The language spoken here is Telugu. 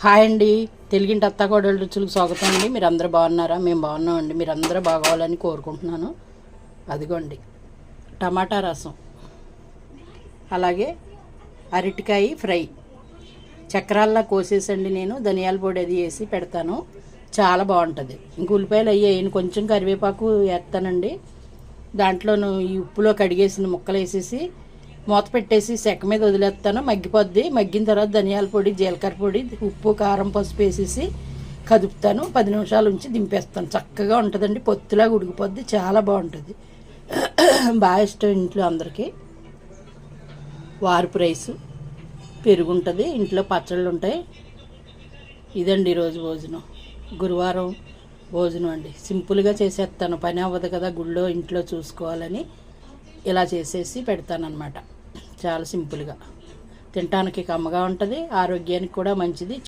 హాయ్ అండి, తెలుగింటి అత్తాకోడళ్ళ రుచులకు స్వాగతం అండి. మీరు అందరూ బాగున్నారా? మేము బాగున్నామండి. మీరు అందరూ బాగోవాలని కోరుకుంటున్నాను. అదిగోండి టమాటా రసం, అలాగే అరటికాయ ఫ్రై, చక్రాల్లా కోసేసండి. నేను ధనియాల పొడి అది వేసి పెడతాను, చాలా బాగుంటుంది. ఇంక ఉల్లిపాయలు అయ్యాయి, కొంచెం కరివేపాకు వేస్తానండి. దాంట్లోనూ ఈ ఉప్పులో కడిగేసిన ముక్కలు వేసేసి మూత పెట్టేసి సెక్క మీద వదిలేస్తాను. మగ్గిపోద్ది. మగ్గిన తర్వాత ధనియాల పొడి, జీలకర్ర పొడి, ఉప్పు, కారం, పసుపు వేసేసి కదుపుతాను. 10 నిమిషాల నుంచి దింపేస్తాను. చక్కగా ఉంటుందండి, పొత్తులాగా ఉడికిపోద్ది, చాలా బాగుంటుంది. బాగా ఇష్టం ఇంట్లో అందరికీ. వార్పు రైసు, పెరుగు ఉంటుంది, ఇంట్లో పచ్చళ్ళు ఉంటాయి. ఇదండి ఈరోజు భోజనం, గురువారం భోజనం అండి. సింపుల్గా చేసేస్తాను, పని అవ్వదు కదా గుళ్ళో, ఇంట్లో చూసుకోవాలని ఇలా చేసేసి పెడతానన్నమాట. చాలా సింపుల్గా, తినటానికి కమ్మగా ఉంటుంది, ఆరోగ్యానికి కూడా మంచిది.